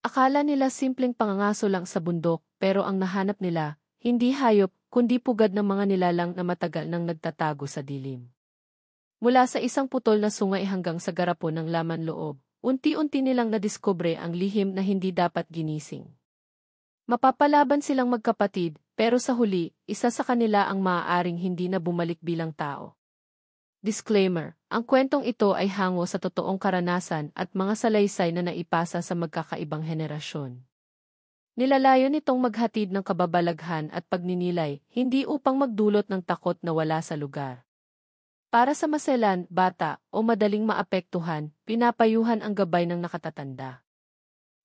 Akala nila simpleng pangangaso lang sa bundok, pero ang nahanap nila, hindi hayop, kundi pugad ng mga nilalang na matagal nang nagtatago sa dilim. Mula sa isang putol na sungay hanggang sa garapon ng laman loob, unti-unti nilang nadiskubre ang lihim na hindi dapat ginising. Mapapalaban silang magkapatid, pero sa huli, isa sa kanila ang maaaring hindi na bumalik bilang tao. Disclaimer: ang kwentong ito ay hango sa totoong karanasan at mga salaysay na naipasa sa magkakaibang henerasyon. Nilalayo nitong maghatid ng kababalaghan at pagninilay, hindi upang magdulot ng takot na wala sa lugar. Para sa maselan, bata, o madaling maapektuhan, pinapayuhan ang gabay ng nakatatanda.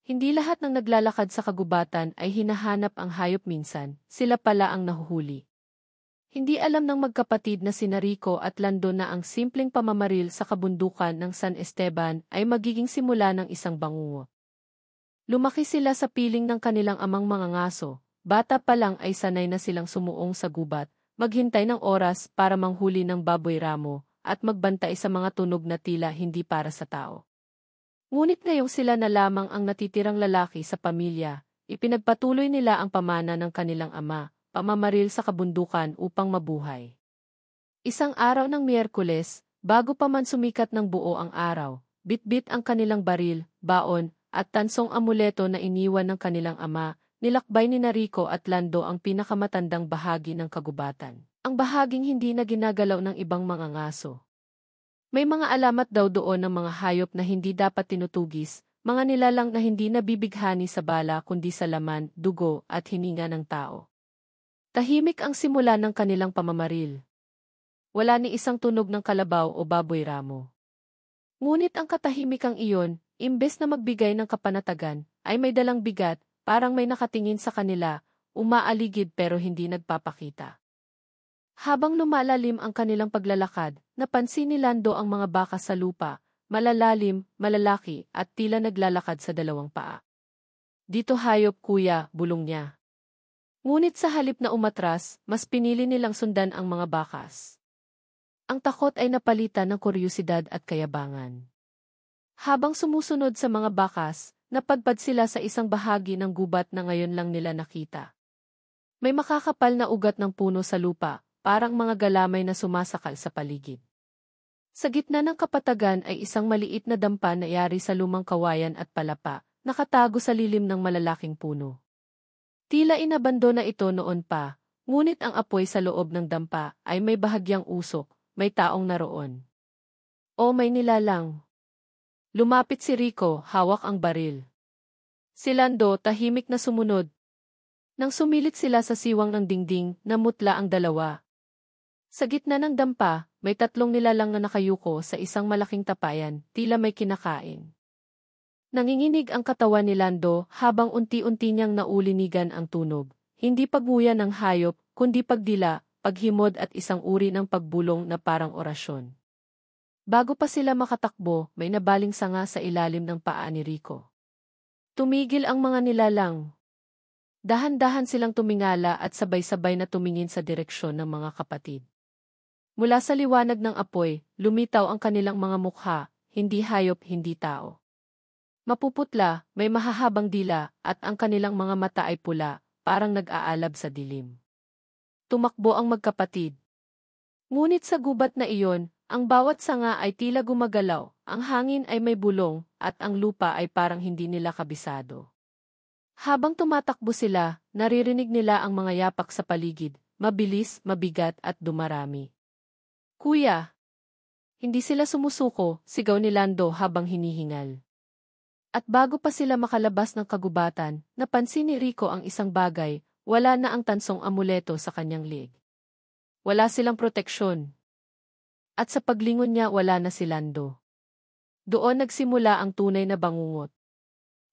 Hindi lahat ng naglalakad sa kagubatan ay hinahanap ang hayop minsan, sila pala ang nahuhuli. Hindi alam ng magkapatid na sina Rico at Lando na ang simpleng pamamaril sa kabundukan ng San Esteban ay magiging simula ng isang bangungot. Lumaki sila sa piling ng kanilang amang mga ngaso, bata pa lang ay sanay na silang sumuong sa gubat, maghintay ng oras para manghuli ng baboy ramo, at magbantay sa mga tunog na tila hindi para sa tao. Ngunit ngayong sila na lamang ang natitirang lalaki sa pamilya, ipinagpatuloy nila ang pamana ng kanilang ama, pamamaril sa kabundukan upang mabuhay. Isang araw ng Miyerkules, bago pa man sumikat ng buo ang araw, bitbit ang kanilang baril, baon, at tansong amuleto na iniwan ng kanilang ama, nilakbay ni Rico at Lando ang pinakamatandang bahagi ng kagubatan, ang bahaging hindi na ginagalaw ng ibang mga ngaso. May mga alamat daw doon ng mga hayop na hindi dapat tinutugis, mga nilalang na hindi nabibighani sa bala kundi sa laman, dugo, at hininga ng tao. Tahimik ang simula ng kanilang pamamaril. Wala ni isang tunog ng kalabaw o baboy ramo. Ngunit ang katahimikang iyon, imbes na magbigay ng kapanatagan, ay may dalang bigat, parang may nakatingin sa kanila, umaaligid pero hindi nagpapakita. Habang lumalalim ang kanilang paglalakad, napansin ni Lando ang mga baka sa lupa, malalalim, malalaki, at tila naglalakad sa dalawang paa. "Dito hayop, kuya," bulong niya. Ngunit sa halip na umatras, mas pinili nilang sundan ang mga bakas. Ang takot ay napalitan ng kuryusidad at kayabangan. Habang sumusunod sa mga bakas, napadpad sila sa isang bahagi ng gubat na ngayon lang nila nakita. May makakapal na ugat ng puno sa lupa, parang mga galamay na sumasakal sa paligid. Sa gitna ng kapatagan ay isang maliit na dampa na yari sa lumang kawayan at palapa, nakatago sa lilim ng malalaking puno. Tila inabandona ito noon pa, ngunit ang apoy sa loob ng dampa ay may bahagyang usok, may taong naroon. O may nilalang. Lumapit si Rico, hawak ang baril. Si Lando tahimik na sumunod. Nang sumilit sila sa siwang ng dingding, namutla ang dalawa. Sa gitna ng dampa, may tatlong nilalang na nakayuko sa isang malaking tapayan, tila may kinakain. Nanginginig ang katawan ni Lando habang unti-unti niyang naulinigan ang tunog. Hindi pagbuya ng hayop, kundi pagdila, paghimod at isang uri ng pagbulong na parang orasyon. Bago pa sila makatakbo, may nabaling sanga sa ilalim ng paa ni Rico. Tumigil ang mga nilalang. Dahan-dahan silang tumingala at sabay-sabay na tumingin sa direksyon ng mga kapatid. Mula sa liwanag ng apoy, lumitaw ang kanilang mga mukha, hindi hayop, hindi tao. Mapuputla, may mahahabang dila, at ang kanilang mga mata ay pula, parang nag-aalab sa dilim. Tumakbo ang magkapatid. Ngunit sa gubat na iyon, ang bawat sanga ay tila gumagalaw, ang hangin ay may bulong, at ang lupa ay parang hindi nila kabisado. Habang tumatakbo sila, naririnig nila ang mga yapak sa paligid, mabilis, mabigat at dumarami. "Kuya!" Hindi sila sumusuko, sigaw ni Lando habang hinihingal. At bago pa sila makalabas ng kagubatan, napansin ni Rico ang isang bagay, wala na ang tansong amuleto sa kanyang leg. Wala silang proteksyon. At sa paglingon niya wala na si Lando. Doon nagsimula ang tunay na bangungot.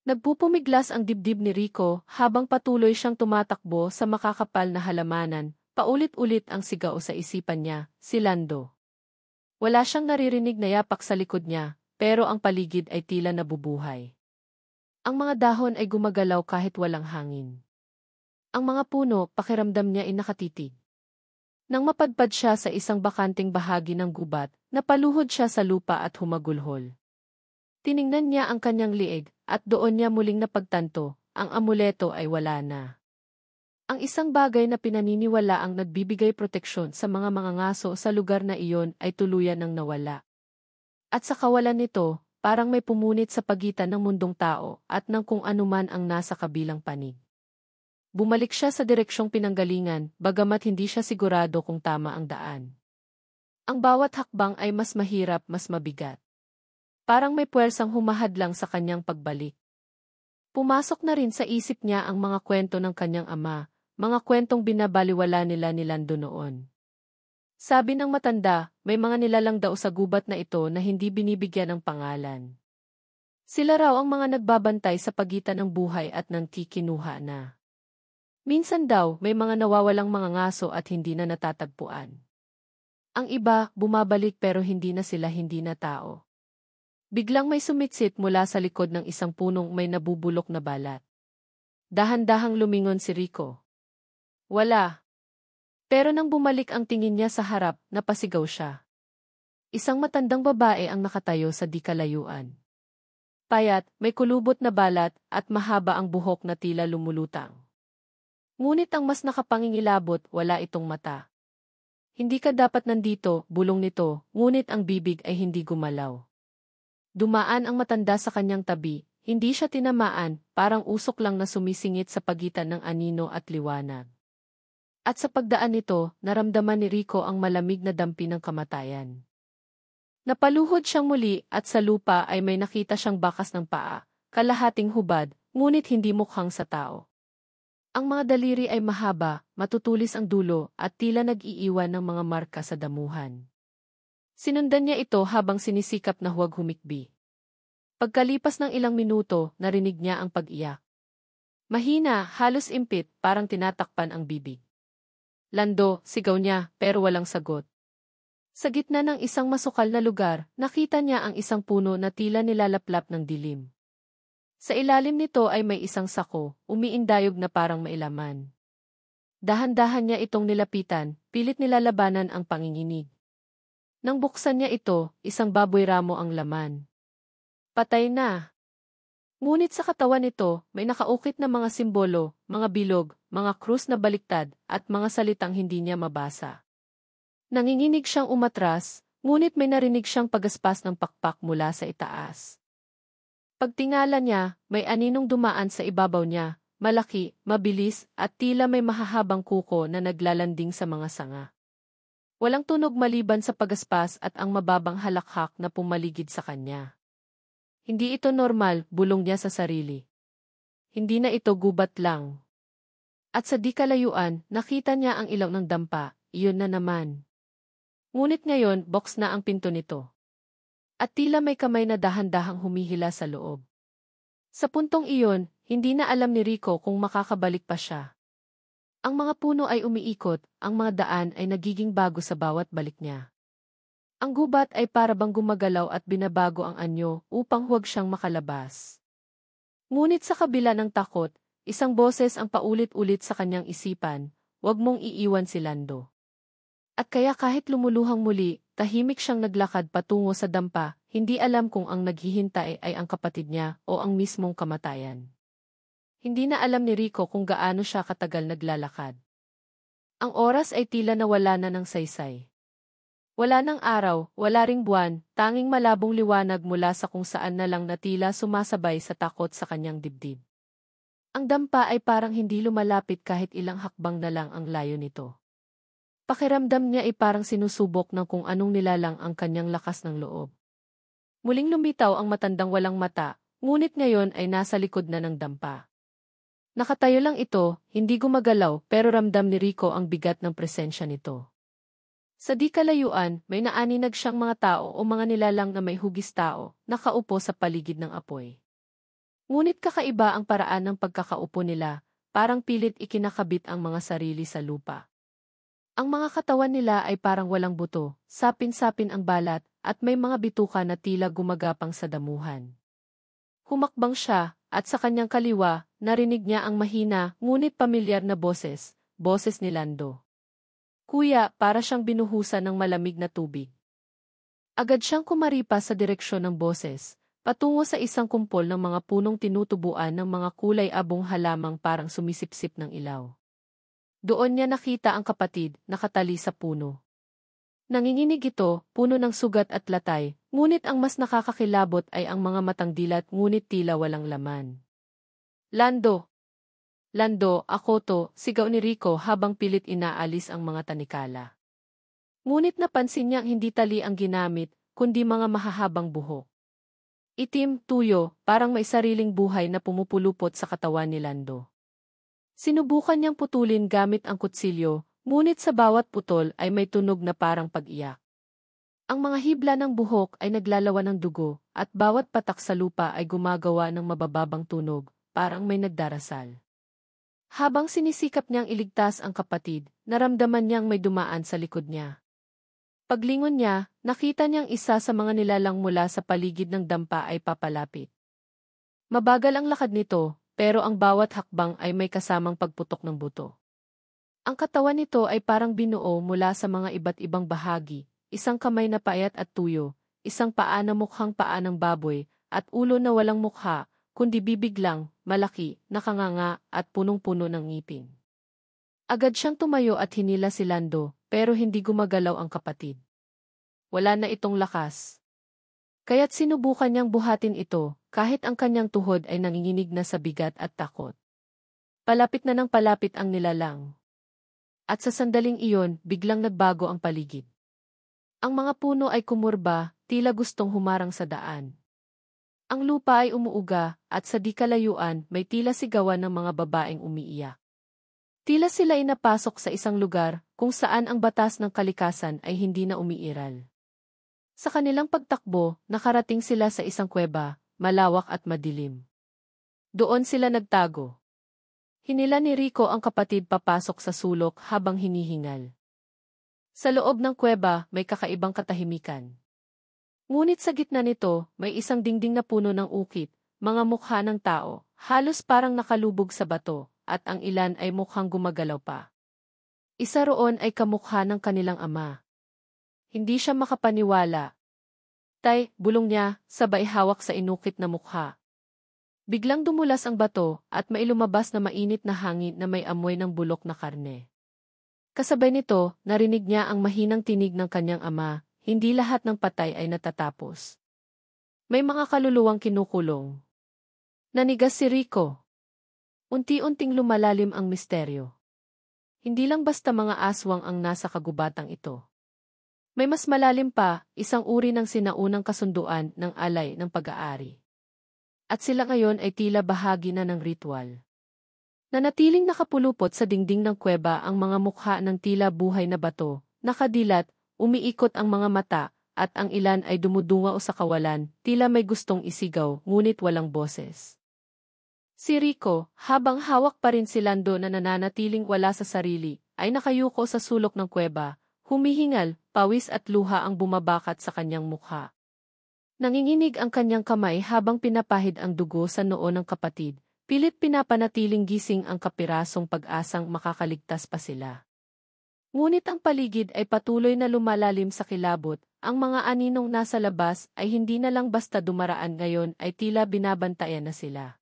Nagpupumiglas ang dibdib ni Rico habang patuloy siyang tumatakbo sa makakapal na halamanan, paulit-ulit ang sigaw sa isipan niya, si Lando. Wala siyang naririnig na yapak sa likod niya, pero ang paligid ay tila nabubuhay. Ang mga dahon ay gumagalaw kahit walang hangin. Ang mga puno, pakiramdam niya ay nakatitig. Nang mapadpad siya sa isang bakanting bahagi ng gubat, napaluhod siya sa lupa at humagulhol. Tiningnan niya ang kanyang liig, at doon niya muling napagtanto, ang amuleto ay wala na. Ang isang bagay na pinaniniwala ang nagbibigay proteksyon sa mga mangangaso sa lugar na iyon ay tuluyan ng nawala. At sa kawalan nito, parang may pumunit sa pagitan ng mundong tao at ng kung anuman ang nasa kabilang panig. Bumalik siya sa direksyong pinanggalingan, bagamat hindi siya sigurado kung tama ang daan. Ang bawat hakbang ay mas mahirap, mas mabigat. Parang may puwersang humahadlang sa kanyang pagbalik. Pumasok na rin sa isip niya ang mga kwento ng kanyang ama, mga kwentong binabaliwala nila ni Lando noon. Sabi ng matanda, may mga nilalang daw sa gubat na ito na hindi binibigyan ng pangalan. Sila raw ang mga nagbabantay sa pagitan ng buhay at ng kikinuha na. Minsan daw, may mga nawawalang mga ngaso at hindi na natatagpuan. Ang iba, bumabalik pero hindi na sila hindi na tao. Biglang may sumitsit mula sa likod ng isang punong may nabubulok na balat. Dahan-dahang lumingon si Rico. Wala. Pero nang bumalik ang tingin niya sa harap, napasigaw siya. Isang matandang babae ang nakatayo sa di kalayuan. Payat, may kulubot na balat, at mahaba ang buhok na tila lumulutang. Ngunit ang mas nakapangingilabot, wala itong mata. Hindi ka dapat nandito, bulong nito, ngunit ang bibig ay hindi gumalaw. Dumaan ang matanda sa kanyang tabi, hindi siya tinamaan, parang usok lang na sumisingit sa pagitan ng anino at liwanag. At sa pagdaan nito, naramdaman ni Rico ang malamig na dampi ng kamatayan. Napaluhod siyang muli at sa lupa ay may nakita siyang bakas ng paa, kalahating hubad, ngunit hindi mukhang sa tao. Ang mga daliri ay mahaba, matutulis ang dulo at tila nag-iiwan ng mga marka sa damuhan. Sinundan niya ito habang sinisikap na huwag humikbi. Pagkalipas ng ilang minuto, narinig niya ang pag-iyak. Mahina, halos impit, parang tinatakpan ang bibig. Lando, sigaw niya, pero walang sagot. Sa gitna ng isang masukal na lugar, nakita niya ang isang puno na tila nilalaplap ng dilim. Sa ilalim nito ay may isang sako, umiindayog na parang mailaman. Dahan-dahan niya itong nilapitan, pilit nilalabanan ang panginginig. Nang buksan niya ito, isang baboy ramo ang laman. Patay na. Ngunit sa katawan nito, may nakaukit na mga simbolo, mga bilog, mga krus na baliktad, at mga salitang hindi niya mabasa. Nanginginig siyang umatras, ngunit may narinig siyang pagaspas ng pakpak mula sa itaas. Pagtingala niya, may aninong dumaan sa ibabaw niya, malaki, mabilis, at tila may mahahabang kuko na naglalanding sa mga sanga. Walang tunog maliban sa pagaspas at ang mababang halakhak na pumaligid sa kanya. Hindi ito normal, bulong niya sa sarili. Hindi na ito gubat lang. At sa di kalayuan, nakita niya ang ilaw ng dampa, iyon na naman. Ngunit ngayon, box na ang pinto nito. At tila may kamay na dahan-dahang humihila sa loob. Sa puntong iyon, hindi na alam ni Rico kung makakabalik pa siya. Ang mga puno ay umiikot, ang mga daan ay nagiging bago sa bawat balik niya. Ang gubat ay parabang gumagalaw at binabago ang anyo upang huwag siyang makalabas. Ngunit sa kabila ng takot, isang boses ang paulit-ulit sa kanyang isipan, huwag mong iiwan si Lando. At kaya kahit lumuluhang muli, tahimik siyang naglakad patungo sa dampa, hindi alam kung ang naghihintay ay ang kapatid niya o ang mismong kamatayan. Hindi na alam ni Rico kung gaano siya katagal naglalakad. Ang oras ay tila nawala na ng saysay. Wala ng araw, wala ring buwan, tanging malabong liwanag mula sa kung saan na lang na tila sumasabay sa takot sa kanyang dibdib. Ang dampa ay parang hindi lumalapit kahit ilang hakbang na lang ang layo nito. Pakiramdam niya ay parang sinusubok ng kung anong nilalang ang kanyang lakas ng loob. Muling lumitaw ang matandang walang mata, ngunit ngayon ay nasa likod na ng dampa. Nakatayo lang ito, hindi gumagalaw pero ramdam ni Rico ang bigat ng presensya nito. Sa di kalayuan, may naaninag siyang mga tao o mga nilalang na may hugis tao, nakaupo sa paligid ng apoy. Ngunit kakaiba ang paraan ng pagkakaupo nila, parang pilit ikinakabit ang mga sarili sa lupa. Ang mga katawan nila ay parang walang buto, sapin-sapin ang balat, at may mga bituka na tila gumagapang sa damuhan. Humakbang siya, at sa kanyang kaliwa, narinig niya ang mahina, ngunit pamilyar na boses ni Lando. Kuya, para siyang binuhusan ng malamig na tubig. Agad siyang kumaripa sa direksyon ng boses, patungo sa isang kumpol ng mga punong tinutubuan ng mga kulay abong halamang parang sumisipsip ng ilaw. Doon niya nakita ang kapatid, nakatali sa puno. Nanginginig ito, puno ng sugat at latay, ngunit ang mas nakakakilabot ay ang mga matang dilat ngunit tila walang laman. Lando! Lando, ako to, sigaw ni Rico habang pilit inaalis ang mga tanikala. Ngunit napansin niyang hindi tali ang ginamit, kundi mga mahahabang buhok. Itim, tuyo, parang may sariling buhay na pumupulupot sa katawan ni Lando. Sinubukan niyang putulin gamit ang kutsilyo, ngunit sa bawat putol ay may tunog na parang pag-iyak. Ang mga hibla ng buhok ay naglalawan ng dugo, at bawat patak sa lupa ay gumagawa ng mabababang tunog, parang may nagdarasal. Habang sinisikap niyang iligtas ang kapatid, naramdaman niyang may dumaan sa likod niya. Paglingon niya, nakita niyang isa sa mga nilalang mula sa paligid ng dampa ay papalapit. Mabagal ang lakad nito, pero ang bawat hakbang ay may kasamang pagputok ng buto. Ang katawan nito ay parang binuo mula sa mga iba't ibang bahagi, isang kamay na payat at tuyo, isang paa na mukhang paa ng baboy, at ulo na walang mukha, kundi bibig lang, malaki, nakanganga, at punong-puno ng ngipin. Agad siyang tumayo at hinila si Lando, pero hindi gumagalaw ang kapatid. Wala na itong lakas. Kaya't sinubukan niyang buhatin ito, kahit ang kanyang tuhod ay nanginginig na sa bigat at takot. Palapit na ng palapit ang nilalang. At sa sandaling iyon, biglang nagbago ang paligid. Ang mga puno ay kumurba, tila gustong humarang sa daan. Ang lupa ay umuuga, at sa di kalayuan may tila sigawan ng mga babaeng umiiyak. Tila sila ay napasok sa isang lugar kung saan ang batas ng kalikasan ay hindi na umiiral. Sa kanilang pagtakbo, nakarating sila sa isang kuweba, malawak at madilim. Doon sila nagtago. Hinila ni Rico ang kapatid papasok sa sulok habang hinihingal. Sa loob ng kuweba, may kakaibang katahimikan. Ngunit sa gitna nito, may isang dingding na puno ng ukit, mga mukha ng tao, halos parang nakalubog sa bato, at ang ilan ay mukhang gumagalaw pa. Isa roon ay kamukha ng kanilang ama. Hindi siya makapaniwala. Tay, bulong niya, sabay hawak sa inukit na mukha. Biglang dumulas ang bato, at may lumabas na mainit na hangin na may amoy ng bulok na karne. Kasabay nito, narinig niya ang mahinang tinig ng kanyang ama, hindi lahat ng patay ay natatapos. May mga kaluluwang kinukulong. Nanigas si Rico. Unti-unting lumalalim ang misteryo. Hindi lang basta mga aswang ang nasa kagubatang ito. May mas malalim pa, isang uri ng sinaunang kasunduan ng alay ng pag-aari. At sila ngayon ay tila bahagi na ng ritual. Nanatiling nakapulupot sa dingding ng kuweba ang mga mukha ng tila buhay na bato, nakadilat, umiikot ang mga mata, at ang ilan ay dumudungaw sa kawalan, tila may gustong isigaw, ngunit walang boses. Si Rico, habang hawak pa rin si Lando na nananatiling wala sa sarili, ay nakayuko sa sulok ng kuweba, humihingal, pawis at luha ang bumabakat sa kanyang mukha. Nanginginig ang kanyang kamay habang pinapahid ang dugo sa noo ng kapatid, pilit pinapanatiling gising ang kapirasong pag-asang makakaligtas pa sila. Ngunit ang paligid ay patuloy na lumalalim sa kilabot, ang mga aninong nasa labas ay hindi na lang basta dumaraan ngayon ay tila binabantayan na sila.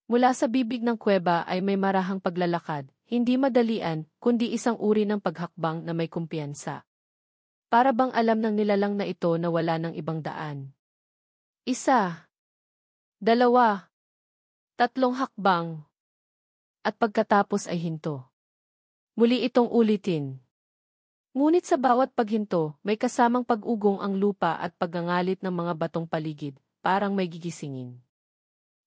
Mula sa bibig ng kuweba ay may marahang paglalakad, hindi madalian, kundi isang uri ng paghakbang na may kumpiyansa. Para bang alam ng nilalang na ito na wala ng ibang daan. 1, 2, 3 hakbang. At pagkatapos ay hinto. Muli itong ulitin. Ngunit sa bawat paghinto, may kasamang pag-ugong ang lupa at pagngangalit ng mga batong paligid, parang may gigisingin.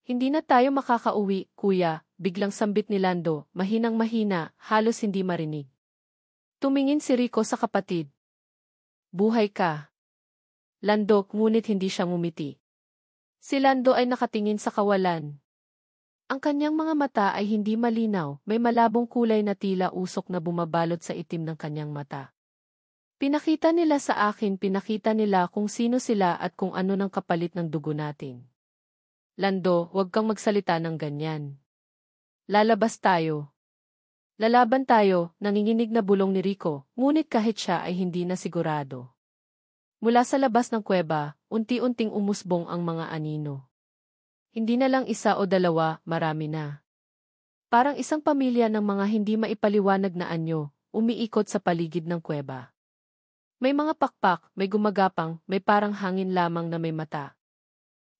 Hindi na tayo makakauwi, kuya, biglang sambit ni Lando, mahinang-mahina, halos hindi marinig. Tumingin si Rico sa kapatid. Buhay ka. Lando, ngunit hindi siya ngumiti. Si Lando ay nakatingin sa kawalan. Ang kanyang mga mata ay hindi malinaw, may malabong kulay na tila usok na bumabalot sa itim ng kanyang mata. Pinakita nila sa akin, pinakita nila kung sino sila at kung ano ng kapalit ng dugo natin. Lando, huwag kang magsalita ng ganyan. Lalabas tayo. Lalaban tayo, nanginginig na bulong ni Rico, ngunit kahit siya ay hindi na sigurado. Mula sa labas ng kuweba, unti-unting umusbong ang mga anino. Hindi na lang isa o dalawa, marami na. Parang isang pamilya ng mga hindi maipaliwanag na anyo, umiikot sa paligid ng kuweba. May mga pakpak, may gumagapang, may parang hangin lamang na may mata.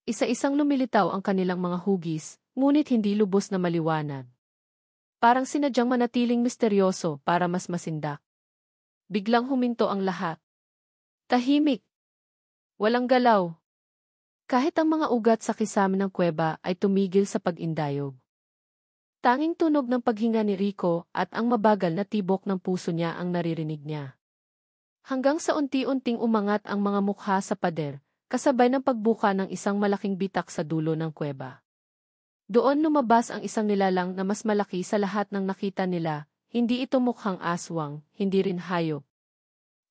Isa-isang lumilitaw ang kanilang mga hugis, ngunit hindi lubos na maliwanag. Parang sinadyang manatiling misteryoso para mas masindak. Biglang huminto ang lahat. Tahimik. Walang galaw. Kahit ang mga ugat sa kisame ng kuweba ay tumigil sa pag-indayog. Tanging tunog ng paghinga ni Rico at ang mabagal na tibok ng puso niya ang naririnig niya. Hanggang sa unti-unting umangat ang mga mukha sa pader, kasabay ng pagbuka ng isang malaking bitak sa dulo ng kuweba. Doon lumabas ang isang nilalang na mas malaki sa lahat ng nakita nila, hindi ito mukhang aswang, hindi rin hayop.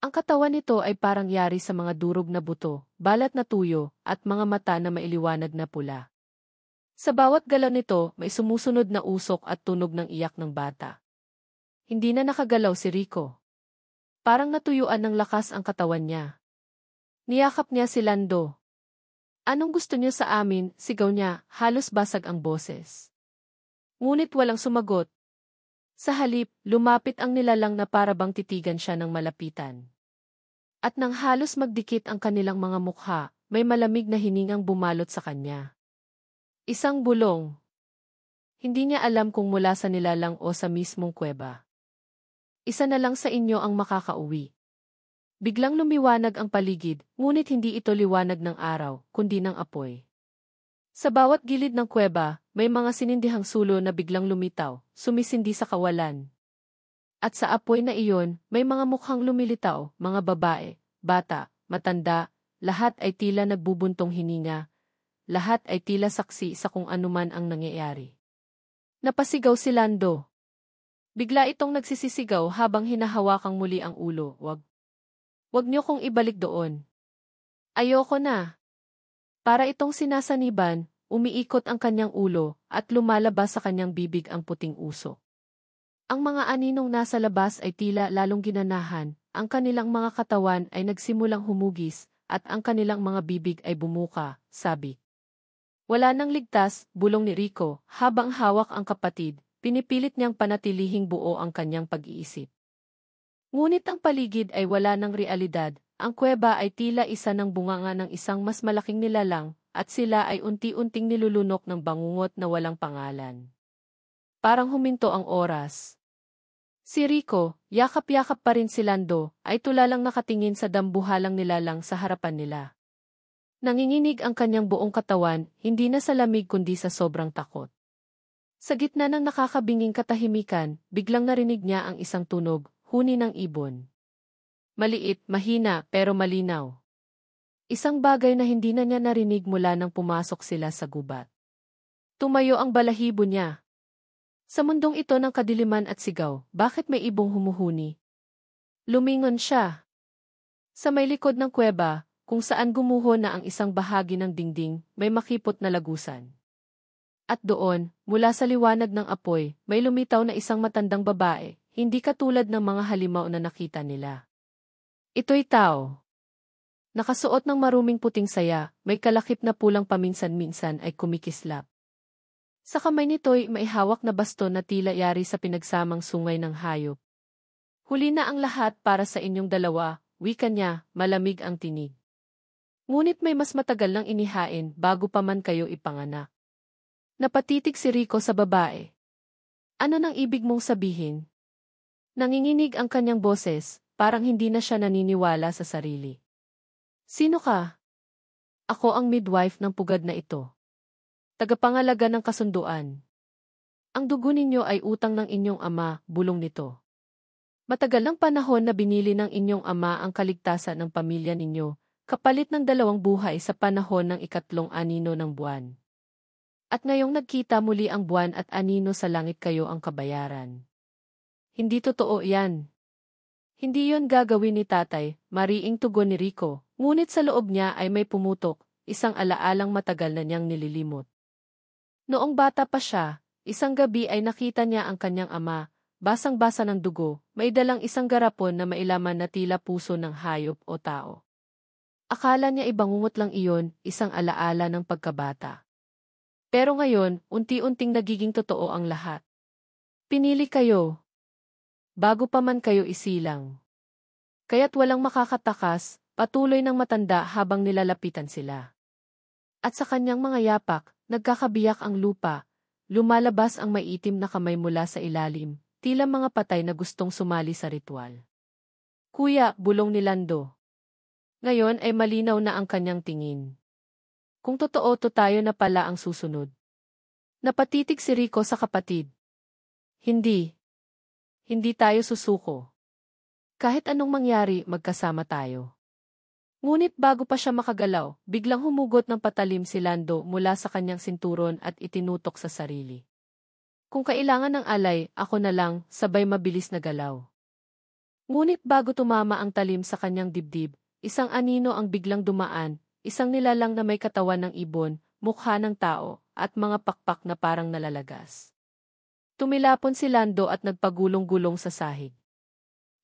Ang katawan nito ay parang yari sa mga durog na buto, balat na tuyo, at mga mata na mailiwanag na pula. Sa bawat galaw nito, may sumusunod na usok at tunog ng iyak ng bata. Hindi na nakagalaw si Rico. Parang natuyuan ng lakas ang katawan niya. Niyakap niya si Lando. Anong gusto niyo sa amin? Sigaw niya, halos basag ang boses. Ngunit walang sumagot. Sa halip, lumapit ang nilalang na parabang titigan siya ng malapitan. At nang halos magdikit ang kanilang mga mukha, may malamig na hiningang bumalot sa kanya. Isang bulong. Hindi niya alam kung mula sa nilalang o sa mismong kuweba. Isa na lang sa inyo ang makakauwi. Biglang lumiwanag ang paligid, ngunit hindi ito liwanag ng araw, kundi ng apoy. Sa bawat gilid ng kuweba, may mga sinindihang sulo na biglang lumitaw, sumisindi sa kawalan. At sa apoy na iyon, may mga mukhang lumilitaw, mga babae, bata, matanda, lahat ay tila nagbubuntong hininga, lahat ay tila saksi sa kung anuman ang nangyayari. Napasigaw si Lando. Bigla itong nagsisisigaw habang hinahawakang muli ang ulo, Wag niyo kong ibalik doon. Ayoko na. Para itong sinasaniban, umiikot ang kanyang ulo at lumalabas sa kanyang bibig ang puting usok. Ang mga aninong nasa labas ay tila lalong ginanahan, ang kanilang mga katawan ay nagsimulang humugis at ang kanilang mga bibig ay bumuka, sabi. Wala nang ligtas, bulong ni Rico, habang hawak ang kapatid, pinipilit niyang panatilihing buo ang kanyang pag-iisip. Ngunit ang paligid ay wala ng realidad, ang kuweba ay tila isa ng bunganga ng isang mas malaking nilalang, at sila ay unti-unting nilulunok ng bangungot na walang pangalan. Parang huminto ang oras. Si Rico, yakap-yakap pa rin si Lando, ay tulalang nakatingin sa dambuhalang nilalang sa harapan nila. Nanginginig ang kanyang buong katawan, hindi na sa lamig kundi sa sobrang takot. Sa gitna ng nakakabinging katahimikan, biglang narinig niya ang isang tunog, huni ng ibon. Maliit, mahina, pero malinaw. Isang bagay na hindi na niya narinig mula nang pumasok sila sa gubat. Tumayo ang balahibo niya. Sa mundong ito ng kadiliman at sigaw, bakit may ibong humuhuni? Lumingon siya. Sa may likod ng kuweba, kung saan gumuho na ang isang bahagi ng dingding, may makipot na lagusan. At doon, mula sa liwanag ng apoy, may lumitaw na isang matandang babae, hindi katulad ng mga halimaw na nakita nila. Ito'y tao. Nakasuot ng maruming puting saya, may kalakip na pulang paminsan-minsan ay kumikislap. Sa kamay nito'y may hawak na baston na tila yari sa pinagsamang sungay ng hayop. Huli na ang lahat para sa inyong dalawa, wika niya, malamig ang tinig. Ngunit may mas matagal nang inihain bago pa man kayo ipanganak. Napatitig si Rico sa babae. Ano nang ibig mong sabihin? Nanginginig ang kanyang boses, parang hindi na siya naniniwala sa sarili. Sino ka? Ako ang midwife ng pugad na ito. Tagapangalaga ng kasunduan. Ang dugo ninyo ay utang ng inyong ama, bulong nito. Matagal ng panahon na binili ng inyong ama ang kaligtasan ng pamilya ninyo, kapalit ng 2 buhay sa panahon ng 3 anino ng buwan. At ngayong nagkita muli ang buwan at anino sa langit kayo ang kabayaran. Hindi totoo yan. Hindi yon gagawin ni tatay, mariing tugon ni Rico, ngunit sa loob niya ay may pumutok, isang alaalang matagal na niyang nililimot. Noong bata pa siya, isang gabi ay nakita niya ang kanyang ama, basang-basa ng dugo, may dalang isang garapon na mailaman na tila puso ng hayop o tao. Akala niya ibangungot lang iyon, isang alaala ng pagkabata. Pero ngayon, unti-unting nagiging totoo ang lahat. Pinili kayo. Bago pa man kayo isilang. Kaya't walang makakatakas, patuloy ng matanda habang nilalapitan sila. At sa kanyang mga yapak, nagkakabiyak ang lupa, lumalabas ang maiitim na kamay mula sa ilalim, tila mga patay na gustong sumali sa ritual. Kuya, bulong ni Lando. Ngayon ay malinaw na ang kanyang tingin. Kung totoo to tayo na pala ang susunod. Napatitig si Rico sa kapatid. Hindi. Hindi tayo susuko. Kahit anong mangyari, magkasama tayo. Ngunit bago pa siya makagalaw, biglang humugot ng patalim si Lando mula sa kanyang sinturon at itinutok sa sarili. Kung kailangan ng alay, ako na lang, sabay mabilis na galaw. Ngunit bago tumama ang talim sa kanyang dibdib, isang anino ang biglang dumaan, isang nilalang na may katawan ng ibon, mukha ng tao, at mga pakpak na parang nalalagas. Tumilapon si Lando at nagpagulong-gulong sa sahig.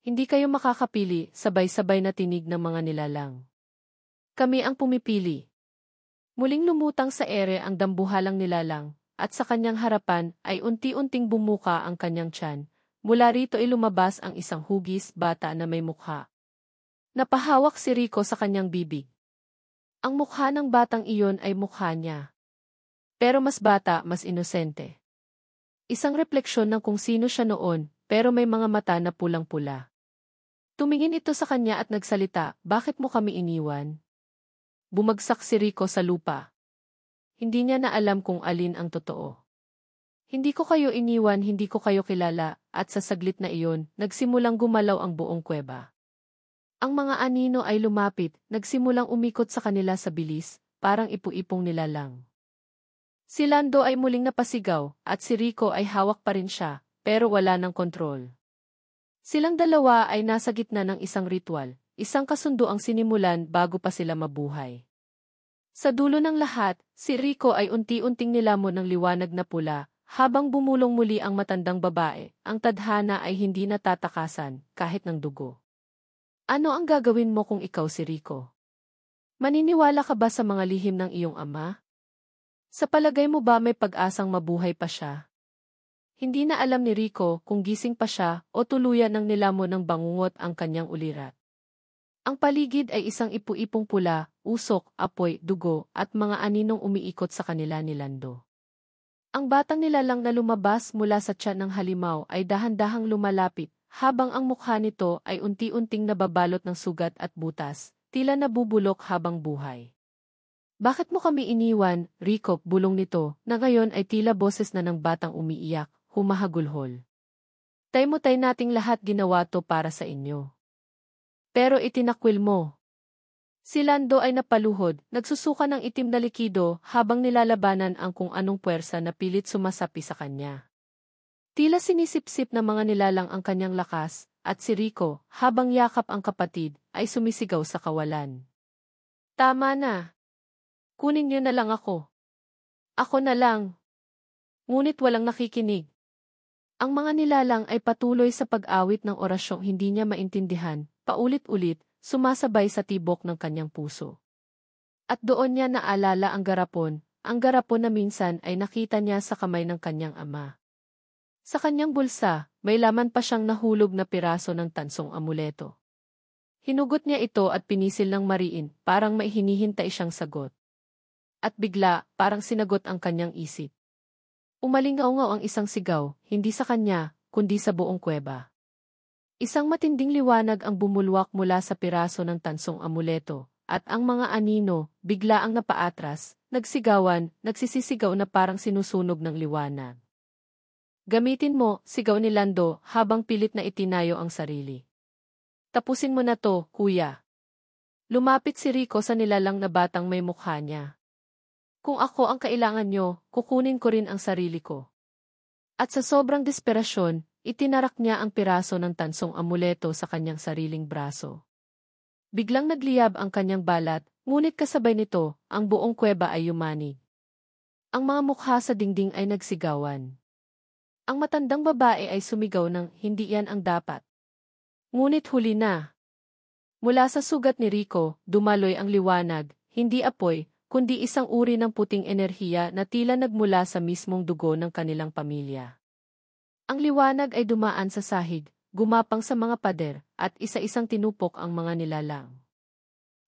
Hindi kayo makakapili, sabay-sabay na tinig ng mga nilalang. Kami ang pumipili. Muling lumutang sa ere ang dambuhalang nilalang, at sa kanyang harapan ay unti-unting bumuka ang kanyang tiyan. Mula rito ay lumabas ang isang hugis bata na may mukha. Napahawak si Rico sa kanyang bibig. Ang mukha ng batang iyon ay mukha niya. Pero mas bata, mas inosente. Isang refleksyon ng kung sino siya noon, pero may mga mata na pulang-pula. Tumingin ito sa kanya at nagsalita, bakit mo kami iniwan? Bumagsak si Rico sa lupa. Hindi niya na alam kung alin ang totoo. Hindi ko kayo iniwan, hindi ko kayo kilala, at sa saglit na iyon, nagsimulang gumalaw ang buong kuweba. Ang mga anino ay lumapit, nagsimulang umikot sa kanila sa bilis, parang ipu-ipong nilalang. Si Lando ay muling napasigaw, at si Rico ay hawak pa rin siya, pero wala ng kontrol. Silang dalawa ay nasa gitna ng isang ritual, isang kasunduang sinimulan bago pa sila mabuhay. Sa dulo ng lahat, si Rico ay unti-unting nilamon ng liwanag na pula, habang bumulong muli ang matandang babae, ang tadhana ay hindi natatakasan, kahit ng dugo. Ano ang gagawin mo kung ikaw si Rico? Maniniwala ka ba sa mga lihim ng iyong ama? Sa palagay mo ba may pag-asang mabuhay pa siya? Hindi na alam ni Rico kung gising pa siya o tuluyan ng nilamon ng bangungot ang kanyang ulirat. Ang paligid ay isang ipu-ipong pula, usok, apoy, dugo, at mga aninong umiikot sa kanila ni Lando. Ang batang nilalang na lumabas mula sa tiyan ng halimaw ay dahan-dahang lumalapit, habang ang mukha nito ay unti-unting nababalot ng sugat at butas, tila nabubulok habang buhay. Bakit mo kami iniwan, Rico, bulong nito, na ngayon ay tila boses na ng batang umiiyak, humahagulhol. Tay-mutay nating lahat ginawa to para sa inyo. Pero itinakwil mo. Si Lando ay napaluhod, nagsusuka ng itim na likido habang nilalabanan ang kung anong puwersa na pilit sumasapi sa kanya. Tila sinisipsip ng mga nilalang ang kanyang lakas, at si Rico, habang yakap ang kapatid, ay sumisigaw sa kawalan. Tama na. Kunin niyo na lang ako. Ako na lang. Ngunit walang nakikinig. Ang mga nilalang ay patuloy sa pag-awit ng orasyong hindi niya maintindihan, paulit-ulit, sumasabay sa tibok ng kanyang puso. At doon niya naalala ang garapon na minsan ay nakita niya sa kamay ng kanyang ama. Sa kanyang bulsa, may laman pa siyang nahulog na piraso ng tansong amuleto. Hinugot niya ito at pinisil ng mariin, parang may hinihintay siyang sagot. At bigla, parang sinagot ang kanyang isip. Umalingaw-ngaw ang isang sigaw, hindi sa kanya, kundi sa buong kuweba. Isang matinding liwanag ang bumulwak mula sa piraso ng tansong amuleto, at ang mga anino, bigla ang napaatras, nagsigawan, nagsisisigaw na parang sinusunog ng liwanag. Gamitin mo, sigaw ni Lando, habang pilit na itinayo ang sarili. Tapusin mo na to, kuya. Lumapit si Rico sa nilalang na batang may mukha niya. Kung ako ang kailangan nyo, kukunin ko rin ang sarili ko. At sa sobrang desperasyon, itinarak niya ang piraso ng tansong amuleto sa kanyang sariling braso. Biglang nagliyab ang kanyang balat, ngunit kasabay nito, ang buong kuweba ay yumanig. Ang mga mukha sa dingding ay nagsigawan. Ang matandang babae ay sumigaw ng hindi yan ang dapat. Ngunit huli na. Mula sa sugat ni Rico, dumaloy ang liwanag, hindi apoy, kundi isang uri ng puting enerhiya na tila nagmula sa mismong dugo ng kanilang pamilya. Ang liwanag ay dumaan sa sahig, gumapang sa mga pader, at isa-isang tinupok ang mga nilalang.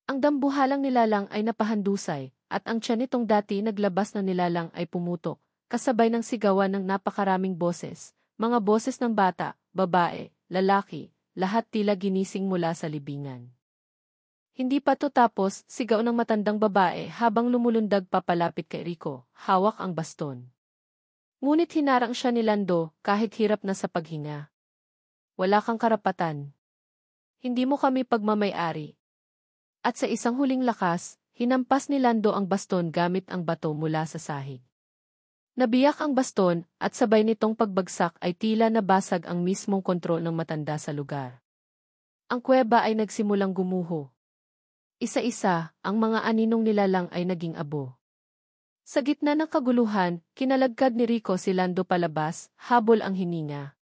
Ang dambuhalang nilalang ay napahandusay, at ang tiyan nitong dati naglabas na nilalang ay pumutok, kasabay ng sigawan ng napakaraming boses, mga boses ng bata, babae, lalaki, lahat tila ginising mula sa libingan. Hindi pa to tapos, sigaw ng matandang babae habang lumulundag papalapit kay Rico, hawak ang baston. Ngunit hinarang siya ni Lando kahit hirap na sa paghinga. Wala kang karapatan. Hindi mo kami pagmamay-ari. At sa isang huling lakas, hinampas ni Lando ang baston gamit ang bato mula sa sahig. Nabiyak ang baston at sabay nitong pagbagsak ay tila nabasag ang mismong kontrol ng matanda sa lugar. Ang kuweba ay nagsimulang gumuho. Isa-isa, ang mga aninong nilalang ay naging abo. Sa gitna ng kaguluhan, kinalagkad ni Rico si Lando palabas, habol ang hininga.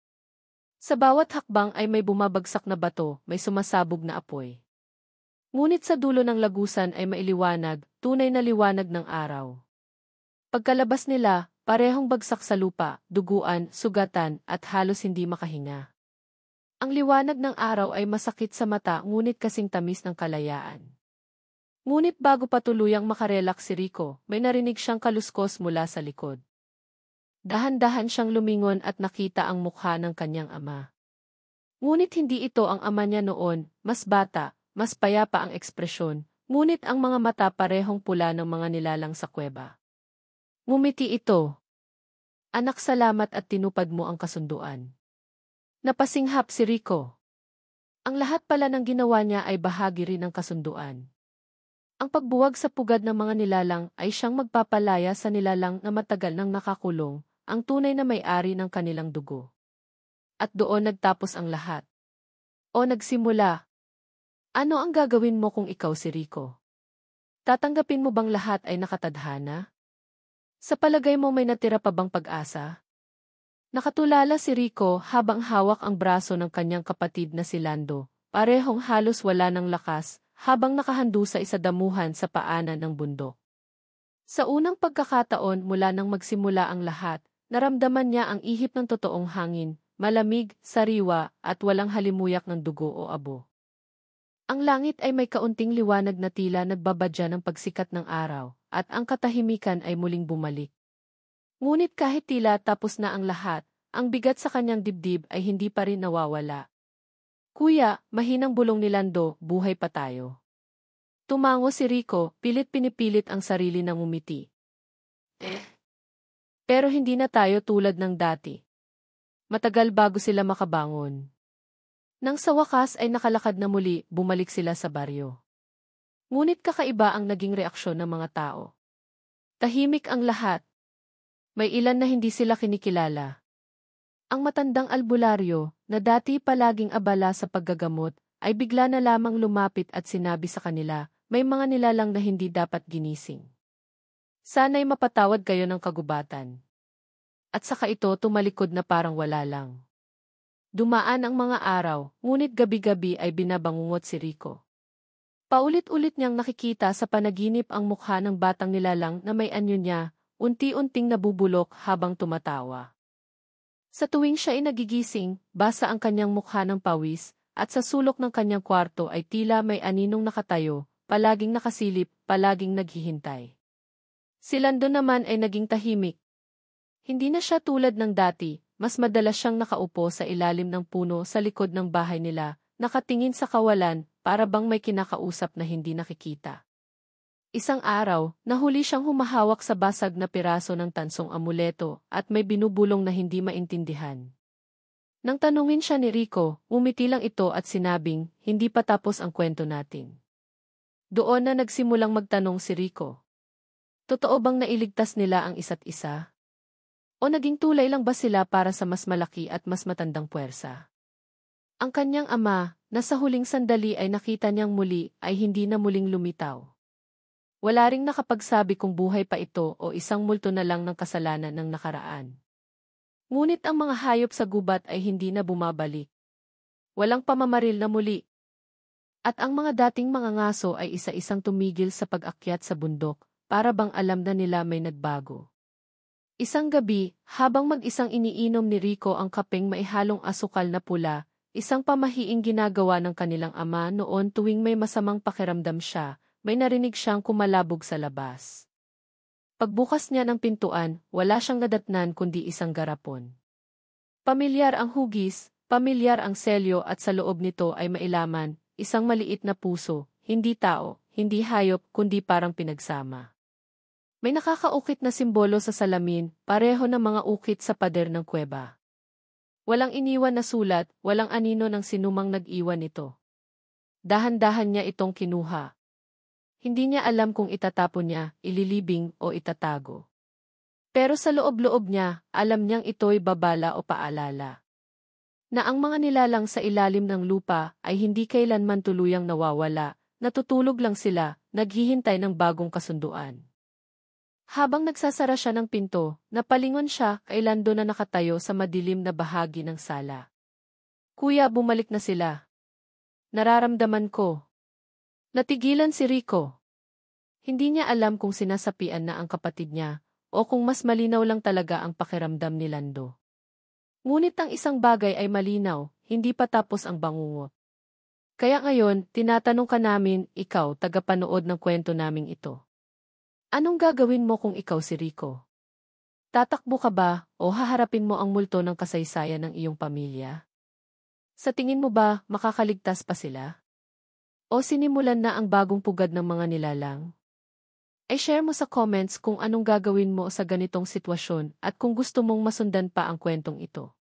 Sa bawat hakbang ay may bumabagsak na bato, may sumasabog na apoy. Ngunit sa dulo ng lagusan ay mailiwanag, tunay na liwanag ng araw. Pagkalabas nila, parehong bagsak sa lupa, duguan, sugatan, at halos hindi makahinga. Ang liwanag ng araw ay masakit sa mata ngunit kasing tamis ng kalayaan. Ngunit bago pa tuluyang makarelax si Rico, may narinig siyang kaluskos mula sa likod. Dahan-dahan siyang lumingon at nakita ang mukha ng kanyang ama. Ngunit hindi ito ang ama niya noon, mas bata, mas payapa ang ekspresyon, ngunit ang mga mata parehong pula ng mga nilalang sa kuweba. Ngumiti ito. Anak, salamat at tinupad mo ang kasunduan. Napasinghap si Rico. Ang lahat pala ng ginawa niya ay bahagi rin ng kasunduan. Ang pagbuwag sa pugad ng mga nilalang ay siyang magpapalaya sa nilalang na matagal nang nakakulong, ang tunay na may-ari ng kanilang dugo. At doon nagtapos ang lahat. O nagsimula. Ano ang gagawin mo kung ikaw si Rico? Tatanggapin mo bang lahat ay nakatadhana? Sa palagay mo may natira pa bang pag-asa? Nakatulala si Rico habang hawak ang braso ng kanyang kapatid na si Lando, parehong halos wala ng lakas, habang nakahandusay sa damuhan sa paanan ng bundok. Sa unang pagkakataon mula nang magsimula ang lahat, naramdaman niya ang ihip ng totoong hangin, malamig, sariwa, at walang halimuyak ng dugo o abo. Ang langit ay may kaunting liwanag na tila nagbabadya ng pagsikat ng araw, at ang katahimikan ay muling bumalik. Ngunit kahit tila tapos na ang lahat, ang bigat sa kanyang dibdib ay hindi pa rin nawawala. Kuya, mahinang bulong ni Lando, buhay pa tayo. Tumango si Rico, pilit pinipilit ang sarili na ngumiti. Pero hindi na tayo tulad ng dati. Matagal bago sila makabangon. Nang sa wakas ay nakalakad na muli, bumalik sila sa baryo. Ngunit kakaiba ang naging reaksyon ng mga tao. Tahimik ang lahat. May ilan na hindi sila kinikilala. Ang matandang albularyo, na dati palaging abala sa paggagamot, ay bigla na lamang lumapit at sinabi sa kanila, may mga nilalang na hindi dapat ginising. Sana'y mapatawad kayo ng kagubatan. At saka ito tumalikod na parang wala lang. Dumaan ang mga araw, ngunit gabi-gabi ay binabangungot si Rico. Paulit-ulit niyang nakikita sa panaginip ang mukha ng batang nilalang na may anyo niya, unti-unting nabubulok habang tumatawa. Sa tuwing siya ay nagigising, basa ang kanyang mukha ng pawis, at sa sulok ng kanyang kwarto ay tila may aninong nakatayo, palaging nakasilip, palaging naghihintay. Si Lando naman ay naging tahimik. Hindi na siya tulad ng dati, mas madalas siyang nakaupo sa ilalim ng puno sa likod ng bahay nila, nakatingin sa kawalan, para bang may kinakausap na hindi nakikita. Isang araw, nahuli siyang humahawak sa basag na piraso ng tansong amuleto at may binubulong na hindi maintindihan. Nang tanungin siya ni Rico, umiti lang ito at sinabing, hindi pa tapos ang kwento natin. Doon na nagsimulang magtanong si Rico. Totoo bang nailigtas nila ang isa't isa? O naging tulay lang ba sila para sa mas malaki at mas matandang puwersa? Ang kanyang ama, na sa huling sandali ay nakita niyang muli, ay hindi na muling lumitaw. Wala ring nakapagsabi kung buhay pa ito o isang multo na lang ng kasalanan ng nakaraan. Ngunit ang mga hayop sa gubat ay hindi na bumabalik. Walang pamamaril na muli. At ang mga dating mga ngaso ay isa-isang tumigil sa pag-akyat sa bundok, para bang alam na nila may nagbago. Isang gabi, habang mag-isang iniinom ni Rico ang kapeng maihalong asukal na pula, isang pamahiing ginagawa ng kanilang ama noon tuwing may masamang pakiramdam siya, may narinig siyang kumalabog sa labas. Pagbukas niya ng pintuan, wala siyang nadatnan kundi isang garapon. Pamilyar ang hugis, pamilyar ang selyo at sa loob nito ay mailaman, isang maliit na puso, hindi tao, hindi hayop, kundi parang pinagsama. May nakakaukit na simbolo sa salamin, pareho ng mga ukit sa pader ng kuweba. Walang iniwan na sulat, walang anino ng sinumang nag-iwan nito. Dahan-dahan niya itong kinuha. Hindi niya alam kung itatapon niya, ililibing o itatago. Pero sa loob-loob niya, alam niyang ito'y babala o paalala. Na ang mga nilalang sa ilalim ng lupa ay hindi kailanman tuluyang nawawala, natutulog lang sila, naghihintay ng bagong kasunduan. Habang nagsasara siya ng pinto, napalingon siya kay Lando na nakatayo sa madilim na bahagi ng sala. Kuya, bumalik na sila. Nararamdaman ko. Natigilan si Rico. Hindi niya alam kung sinasapian na ang kapatid niya, o kung mas malinaw lang talaga ang pakiramdam ni Lando. Ngunit ang isang bagay ay malinaw, hindi pa tapos ang bangungot. Kaya ngayon, tinatanong ka namin, ikaw, tagapanood ng kwento naming ito. Anong gagawin mo kung ikaw si Rico? Tatakbo ka ba o haharapin mo ang multo ng kasaysayan ng iyong pamilya? Sa tingin mo ba, makakaligtas pa sila? O sinimulan na ang bagong pugad ng mga nilalang? Ay share mo sa comments kung anong gagawin mo sa ganitong sitwasyon at kung gusto mong masundan pa ang kwentong ito.